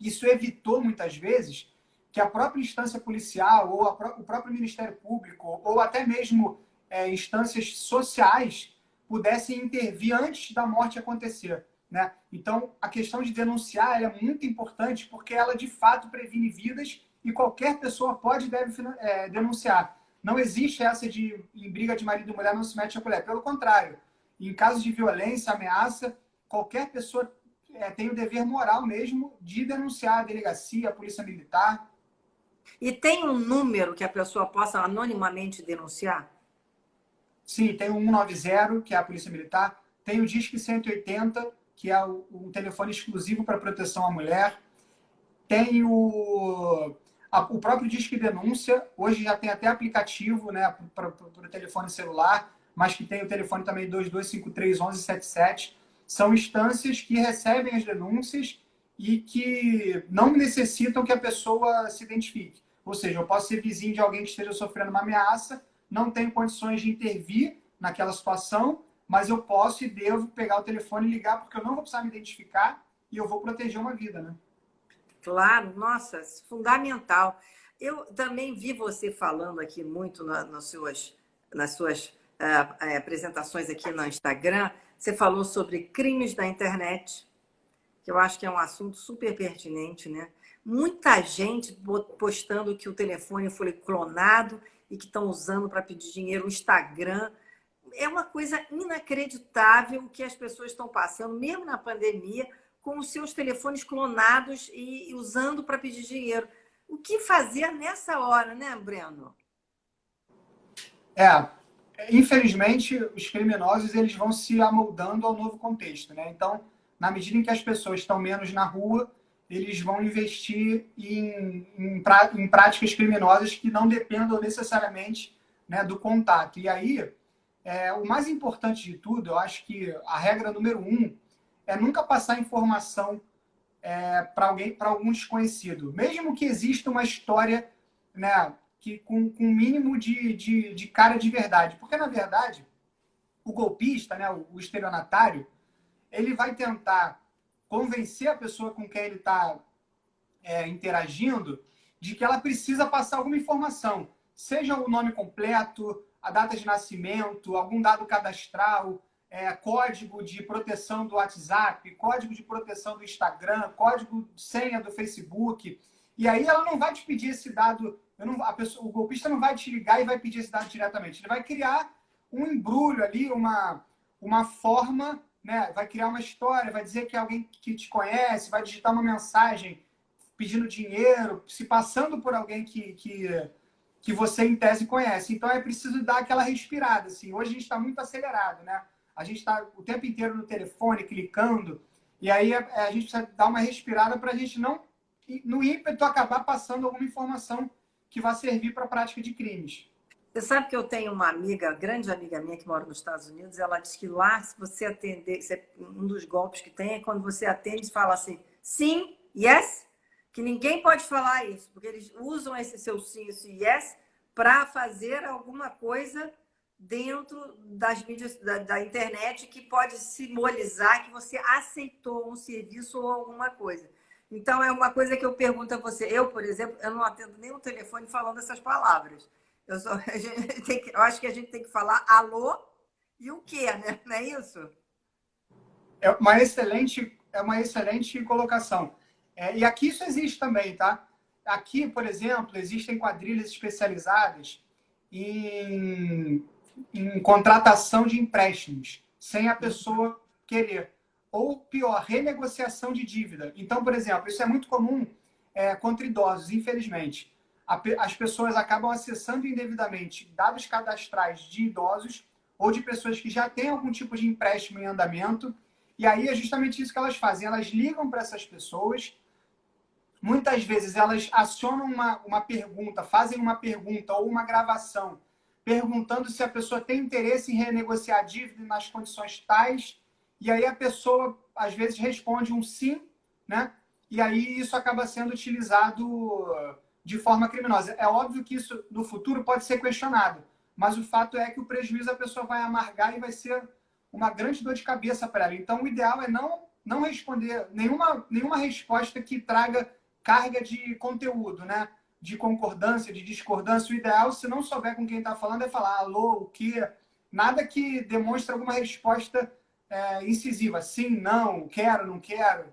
isso evitou, muitas vezes, que a própria instância policial, ou o próprio Ministério Público, ou até mesmo instâncias sociais pudessem intervir antes da morte acontecer, né? Então, a questão de denunciar é muito importante porque ela, de fato, previne vidas e qualquer pessoa pode e deve denunciar. Não existe essa de, em briga de marido e mulher, não se mete a colher. Pelo contrário, em casos de violência, ameaça, qualquer pessoa tem o dever moral mesmo de denunciar a delegacia, a polícia militar. E tem um número que a pessoa possa anonimamente denunciar? Sim, tem o 190, que é a polícia militar. Tem o Disque 180, que é um telefone exclusivo para proteção à mulher. Tem o próprio Disque Denúncia. Hoje já tem até aplicativo, né, para o telefone celular, mas que tem o telefone também 22531177. São instâncias que recebem as denúncias e que não necessitam que a pessoa se identifique. Ou seja, eu posso ser vizinho de alguém que esteja sofrendo uma ameaça, não tenho condições de intervir naquela situação, mas eu posso e devo pegar o telefone e ligar, porque eu não vou precisar me identificar e eu vou proteger uma vida, né? Claro, nossa, fundamental. Eu também vi você falando aqui muito nas suas apresentações aqui no Instagram. Você falou sobre crimes da internet, que eu acho que é um assunto super pertinente, né? Muita gente postando que o telefone foi clonado e que estão usando para pedir dinheiro o Instagram. É uma coisa inacreditável o que as pessoas estão passando, mesmo na pandemia, com os seus telefones clonados e usando para pedir dinheiro. O que fazer nessa hora, né, Breno? Infelizmente, os criminosos eles vão se amoldando ao novo contexto, né? Então, na medida em que as pessoas estão menos na rua, eles vão investir em práticas criminosas que não dependam necessariamente, né, do contato. E aí, o mais importante de tudo, eu acho que a regra número 1 é nunca passar informação para algum desconhecido. Mesmo que exista uma história, né, com um mínimo de cara de verdade. Porque, na verdade, o golpista, né, o estelionatário, ele vai tentar convencer a pessoa com quem ele está interagindo de que ela precisa passar alguma informação. Seja o nome completo, a data de nascimento, algum dado cadastral, código de proteção do WhatsApp, código de proteção do Instagram, código de senha do Facebook. E aí ela não vai te pedir esse dado, o golpista não vai te ligar e vai pedir esse dado diretamente. Ele vai criar um embrulho ali, uma forma, né? Vai criar uma história, vai dizer que é alguém que te conhece, vai digitar uma mensagem pedindo dinheiro, se passando por alguém que você, em tese, conhece. Então, é preciso dar aquela respirada. Assim. Hoje a gente está muito acelerado, né? A gente está o tempo inteiro no telefone, clicando, e aí a gente precisa dar uma respirada para a gente não, no ímpeto, acabar passando alguma informação que vai servir para a prática de crimes. Você sabe que eu tenho uma amiga, grande amiga minha, que mora nos Estados Unidos, ela diz que lá, se você atender, um dos golpes que tem é quando você atende e fala assim, sim, yes, que ninguém pode falar isso, porque eles usam esse seu sim, esse yes, para fazer alguma coisa dentro das mídias da internet que pode simbolizar que você aceitou um serviço ou alguma coisa. Então, é uma coisa que eu pergunto a você. Eu, por exemplo, eu não atendo nenhum telefone falando essas palavras. Eu acho que a gente tem que falar alô e o quê, né? Não é isso? É uma excelente colocação. E aqui isso existe também, tá? Aqui, por exemplo, existem quadrilhas especializadas em, em contratação de empréstimos, sem a pessoa querer. Ou pior, renegociação de dívida. Então, por exemplo, isso é muito comum contra idosos, infelizmente. As pessoas acabam acessando indevidamente dados cadastrais de idosos ou de pessoas que já têm algum tipo de empréstimo em andamento. E aí é justamente isso que elas fazem. Elas ligam para essas pessoas. Muitas vezes elas acionam uma pergunta, fazem uma pergunta ou uma gravação, perguntando se a pessoa tem interesse em renegociar a dívida nas condições tais. E aí a pessoa, às vezes, responde um sim, né? E aí isso acaba sendo utilizado de forma criminosa. É óbvio que isso, no futuro, pode ser questionado. Mas o fato é que o prejuízo a pessoa vai amargar e vai ser uma grande dor de cabeça para ela. Então, o ideal é não responder nenhuma resposta que traga carga de conteúdo, né? De concordância, de discordância. O ideal, se não souber com quem está falando, é falar alô, o quê? Nada que demonstre alguma resposta incisiva. Sim, não, quero, não quero.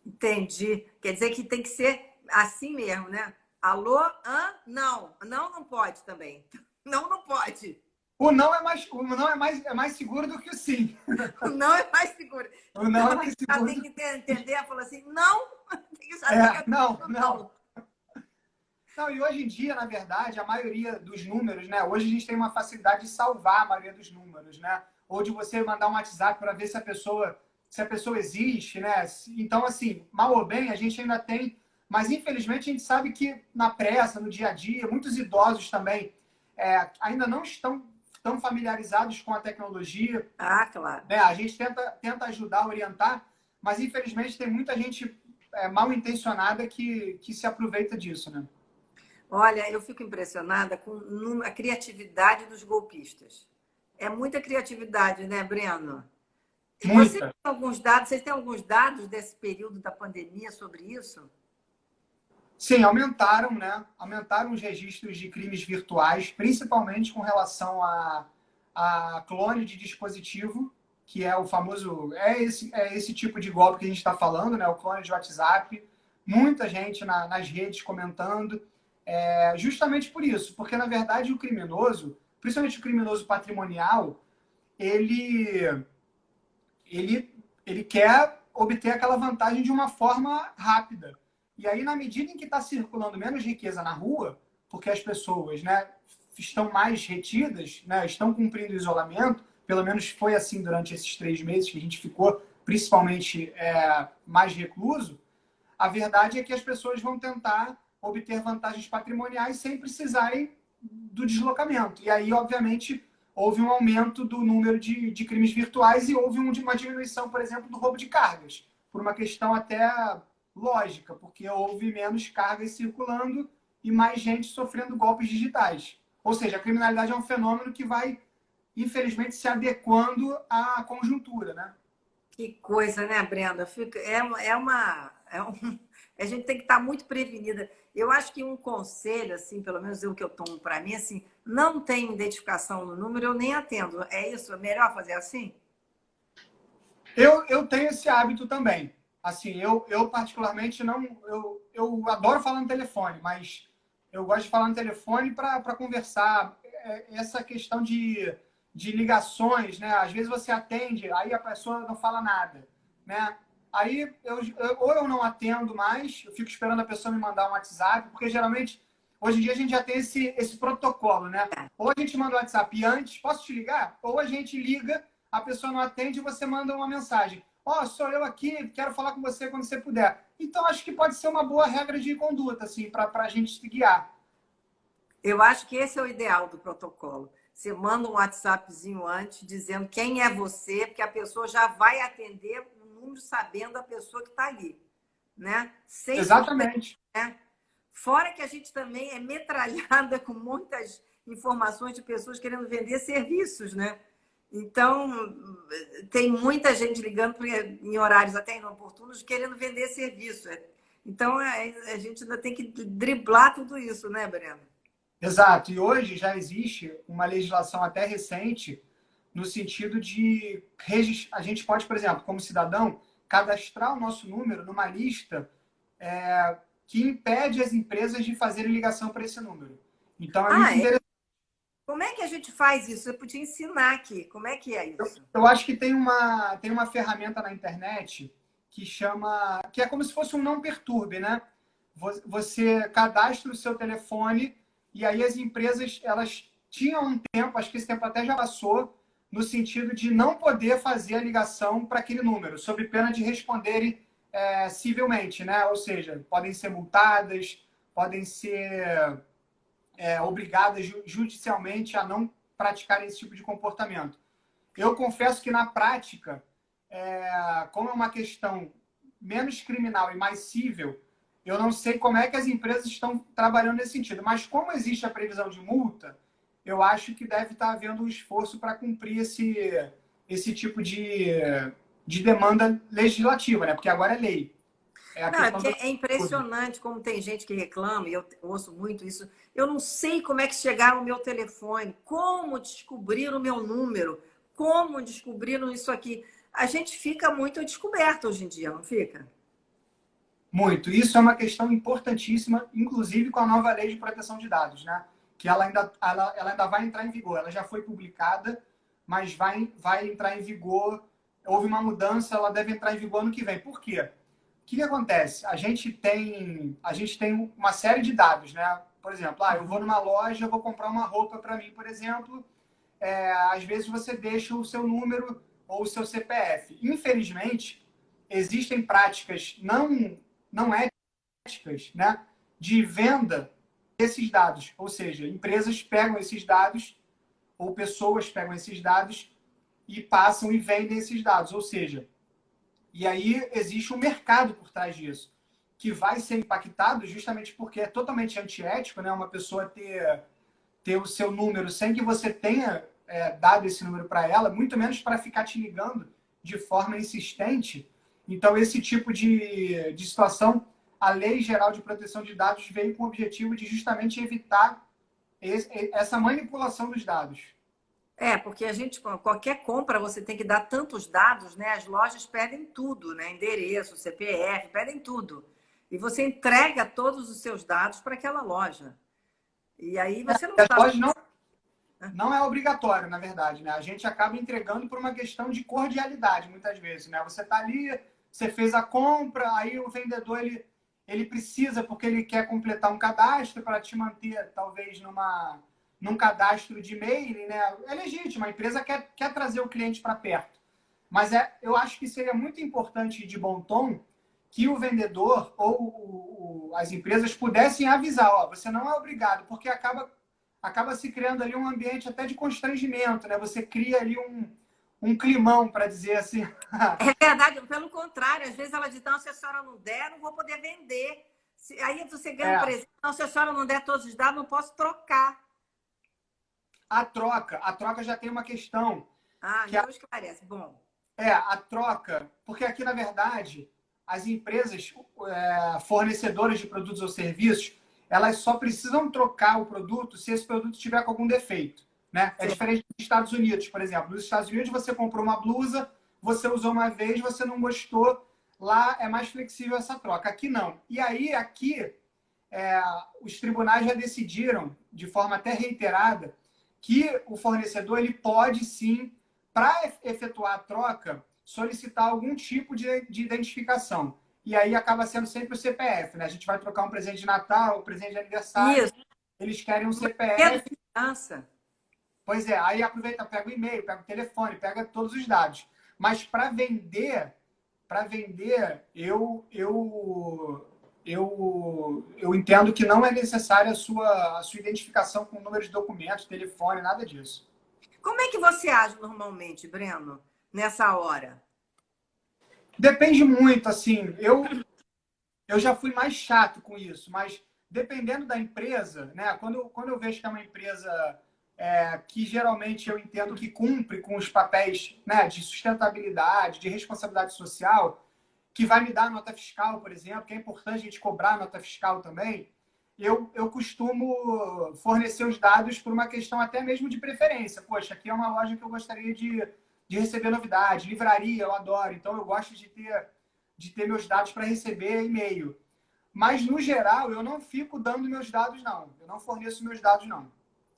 Entendi. Quer dizer que tem que ser assim mesmo, né? Alô? Não. Não, não pode também. Não, não pode. É mais seguro do que o sim. O não é mais seguro. O Então, não é a mais gente já seguro. tem que entender, falar assim, não, tem que saber que é Não, não. não. Não, e hoje em dia, na verdade, a maioria dos números, né? Hoje a gente tem uma facilidade de salvar a maioria dos números, né? Ou de você mandar um WhatsApp para ver se a pessoa existe, né? Então, assim, mal ou bem, a gente ainda tem, mas infelizmente a gente sabe que na pressa, no dia a dia, muitos idosos também ainda não estão tão familiarizados com a tecnologia, Ah, claro. né? A gente tenta ajudar, orientar, mas infelizmente tem muita gente mal intencionada que se aproveita disso, né? Olha, eu fico impressionada com a criatividade dos golpistas. É muita criatividade, né, Breno? E você tem Muita. alguns dados, vocês têm alguns dados desse período da pandemia sobre isso? Sim, aumentaram, né? Aumentaram os registros de crimes virtuais, principalmente com relação a clone de dispositivo, que é o famoso. É esse tipo de golpe que a gente está falando, né? O clone de WhatsApp. Muita gente nas redes comentando. Justamente por isso, porque na verdade o criminoso, principalmente o criminoso patrimonial, ele, ele quer obter aquela vantagem de uma forma rápida. E aí, na medida em que está circulando menos riqueza na rua, porque as pessoas, né, estão mais retidas, né, estão cumprindo o isolamento, pelo menos foi assim durante esses 3 meses que a gente ficou, principalmente mais recluso, a verdade é que as pessoas vão tentar obter vantagens patrimoniais sem precisarem do deslocamento. E aí, obviamente, houve um aumento do número de crimes virtuais e houve uma diminuição, por exemplo, do roubo de cargas, por uma questão até lógica, porque houve menos cargas circulando e mais gente sofrendo golpes digitais. Ou seja, a criminalidade é um fenômeno que vai, infelizmente, se adequando à conjuntura, né? Que coisa, né, Brenda? A gente tem que estar muito prevenida. Eu acho que um conselho, assim, pelo menos o que eu tomo para mim, assim, não tem identificação no número, eu nem atendo. É isso? É melhor fazer assim? Eu tenho esse hábito também. Assim, eu particularmente não. Eu adoro falar no telefone, mas eu gosto de falar no telefone para conversar. Essa questão de ligações, né? Às vezes você atende, aí a pessoa não fala nada, né? Aí ou eu não atendo mais, eu fico esperando a pessoa me mandar um WhatsApp, porque geralmente, hoje em dia, a gente já tem esse protocolo, né? Ou a gente manda o WhatsApp antes, posso te ligar? Ou a gente liga, a pessoa não atende e você manda uma mensagem. Ó, sou eu aqui, quero falar com você quando você puder. Então, acho que pode ser uma boa regra de conduta, assim, para a gente se guiar. Eu acho que esse é o ideal do protocolo. Você manda um WhatsAppzinho antes dizendo quem é você, porque a pessoa já vai atender o número sabendo a pessoa que está ali. né? Sem suspeita, Exatamente. né? Fora que a gente também é metralhada com muitas informações de pessoas querendo vender serviços, né? Então, tem muita gente ligando em horários até inoportunos querendo vender serviço. Então, a gente ainda tem que driblar tudo isso, né, Breno? Exato. E hoje já existe uma legislação até recente no sentido de a gente pode, por exemplo, como cidadão, cadastrar o nosso número numa lista que impede as empresas de fazerem ligação para esse número. Então é Ah, muito é? interessante. Como é que a gente faz isso? Eu podia ensinar aqui. Como é que é isso? Eu acho que tem uma ferramenta na internet que é como se fosse um não perturbe, né? Você cadastra o seu telefone e aí as empresas, elas tinham um tempo, acho que esse tempo até já passou, no sentido de não poder fazer a ligação para aquele número, sob pena de responderem civilmente, né? Ou seja, podem ser multadas, podem ser obrigadas judicialmente a não praticar esse tipo de comportamento. Eu confesso que na prática, como é uma questão menos criminal e mais cível, eu não sei como é que as empresas estão trabalhando nesse sentido. Mas como existe a previsão de multa, eu acho que deve estar havendo um esforço para cumprir esse tipo de demanda legislativa, né? Porque agora é lei. É a Não, é questão porque do... é impressionante como tem gente que reclama, e eu ouço muito isso. Eu não sei como é que chegaram no meu telefone, como descobriram o meu número, como descobriram isso aqui. A gente fica muito descoberto hoje em dia, não fica? Muito. Isso é uma questão importantíssima, inclusive com a nova lei de proteção de dados, né? Que ela ainda vai entrar em vigor. Ela já foi publicada, mas vai entrar em vigor. Houve uma mudança, ela deve entrar em vigor ano que vem. Por quê? O que acontece? A gente tem uma série de dados, né? Por exemplo, eu vou numa loja, eu vou comprar uma roupa para mim, por exemplo. Às vezes você deixa o seu número ou o seu CPF. Infelizmente, existem práticas não éticas, né, de venda desses dados. Ou seja, empresas pegam esses dados ou pessoas pegam esses dados e passam e vendem esses dados. Ou seja, e aí existe um mercado por trás disso, que vai ser impactado justamente porque é totalmente antiético, né, uma pessoa ter o seu número sem que você tenha dado esse número para ela, muito menos para ficar te ligando de forma insistente. Então, esse tipo de situação, a Lei Geral de Proteção de Dados veio com o objetivo de justamente evitar essa manipulação dos dados. Porque a gente, qualquer compra, você tem que dar tantos dados, né? As lojas pedem tudo, né? Endereço, CPF, pedem tudo. E você entrega todos os seus dados para aquela loja. E aí você não As está. lojas não é obrigatório, na verdade, né? A gente acaba entregando por uma questão de cordialidade, muitas vezes, né? Você está ali, você fez a compra, aí o vendedor, ele precisa, porque ele quer completar um cadastro para te manter, talvez, num cadastro de e-mail, né? É legítimo, a empresa quer trazer o cliente para perto. Mas eu acho que seria muito importante e de bom tom que o vendedor ou as empresas pudessem avisar, você não é obrigado, porque acaba se criando ali um ambiente até de constrangimento, né? Você cria ali um climão, para dizer assim. É verdade, pelo contrário, às vezes ela diz: não, se a senhora não der, não vou poder vender. Aí você ganha um É, presente: não, se a senhora não der todos os dados, não posso trocar. a troca já tem uma questão, Ah, que então esclarece. Bom, a troca, porque aqui, na verdade, as empresas fornecedoras de produtos ou serviços, elas só precisam trocar o produto se esse produto tiver com algum defeito, né? É certo. diferente dos Estados Unidos, por exemplo. Nos Estados Unidos, você comprou uma blusa, você usou uma vez, você não gostou, lá é mais flexível essa troca. Aqui não. E aí, aqui, os tribunais já decidiram, de forma até reiterada, que o fornecedor ele pode sim, para efetuar a troca, solicitar algum tipo de identificação. E aí acaba sendo sempre o CPF, né? A gente vai trocar um presente de Natal, um presente de aniversário, Isso. eles querem um Medo CPF. de criança. Pois é, aí aproveita, pega o e-mail, pega o telefone, pega todos os dados. Mas para vender, eu entendo que não é necessária a sua identificação com número de documento, telefone, nada disso. Como é que você age normalmente, Breno, nessa hora? Depende muito, assim, eu já fui mais chato com isso, mas dependendo da empresa, né? Quando eu vejo que é uma empresa que geralmente eu entendo que cumpre com os papéis, né, de sustentabilidade, de responsabilidade social, que vai me dar nota fiscal, por exemplo, que é importante a gente cobrar nota fiscal também, eu costumo fornecer os dados por uma questão até mesmo de preferência. Poxa, aqui é uma loja que eu gostaria de receber novidade, livraria, eu adoro, então eu gosto de ter meus dados para receber e-mail. Mas, no geral, eu não fico dando meus dados, não. Eu não forneço meus dados, não.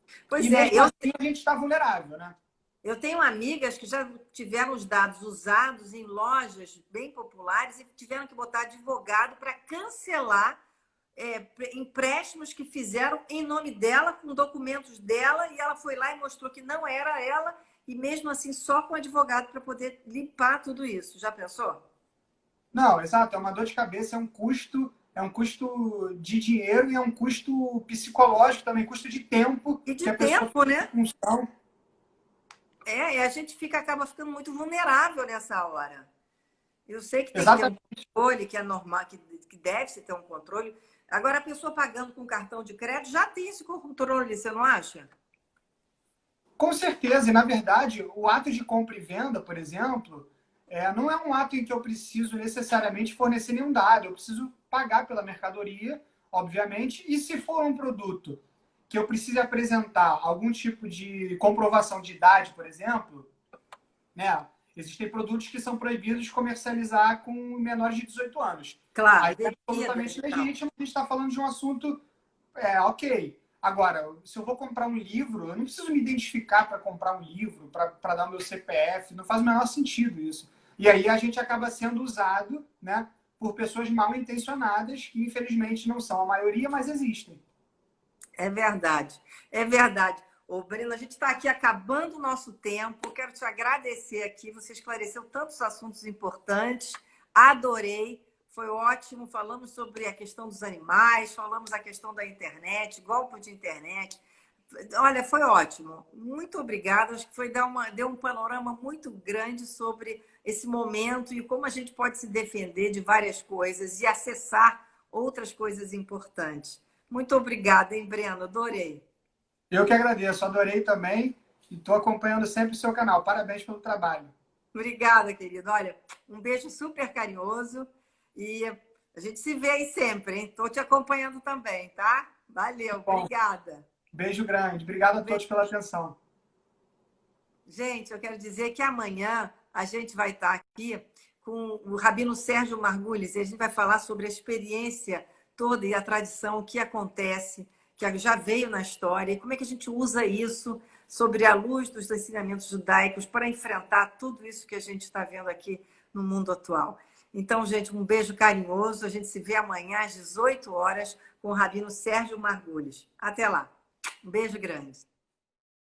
E Pois é, mesmo assim a gente está vulnerável, né? eu tenho amigas que já tiveram os dados usados em lojas bem populares e tiveram que botar advogado para cancelar empréstimos que fizeram em nome dela, com documentos dela, e ela foi lá e mostrou que não era ela, e mesmo assim só com advogado para poder limpar tudo isso. Já pensou? Não, exato. É uma dor de cabeça, é um custo de dinheiro e é um custo psicológico também, custo de tempo E que de a pessoa tempo, tem né? função. E a gente acaba ficando muito vulnerável nessa hora. Eu sei que tem que ter um Exatamente. controle, que é normal, que deve-se ter um controle. Agora, a pessoa pagando com cartão de crédito já tem esse controle, você não acha? Com certeza, e na verdade, o ato de compra e venda, por exemplo, não é um ato em que eu preciso necessariamente fornecer nenhum dado, eu preciso pagar pela mercadoria, obviamente, e se for um produto que eu precise apresentar algum tipo de comprovação de idade, por exemplo, né? Existem produtos que são proibidos de comercializar com menores de 18 anos. Claro, Aí é bebidas absolutamente e tal. legítimo, a gente está falando de um assunto ok. Agora, se eu vou comprar um livro, eu não preciso me identificar para comprar um livro, para dar o meu CPF, não faz o menor sentido isso. E aí a gente acaba sendo usado, né, por pessoas mal intencionadas, que infelizmente não são a maioria, mas existem. É verdade, é verdade. Ô, Breno, a gente está aqui acabando o nosso tempo. Quero te agradecer aqui. Você esclareceu tantos assuntos importantes. Adorei, foi ótimo. Falamos sobre a questão dos animais, falamos a questão da internet, golpe de internet. Olha, foi ótimo. Muito obrigada. Acho que deu um panorama muito grande sobre esse momento e como a gente pode se defender de várias coisas e acessar outras coisas importantes. Muito obrigada, hein, Breno? Adorei. Eu que agradeço, adorei também e estou acompanhando sempre o seu canal. Parabéns pelo trabalho. Obrigada, querido. Olha, um beijo super carinhoso e a gente se vê aí sempre, hein? Estou te acompanhando também, tá? Valeu, Bom, obrigada. beijo grande. Obrigado a todos pela atenção. Gente, eu quero dizer que amanhã a gente vai estar aqui com o Rabino Sérgio Margulis e a gente vai falar sobre a experiência toda e a tradição, o que acontece, que já veio na história, e como é que a gente usa isso sobre a luz dos ensinamentos judaicos para enfrentar tudo isso que a gente está vendo aqui no mundo atual. Então, gente, um beijo carinhoso. A gente se vê amanhã às 18 horas com o Rabino Sérgio Margulis. Até lá. Um beijo grande.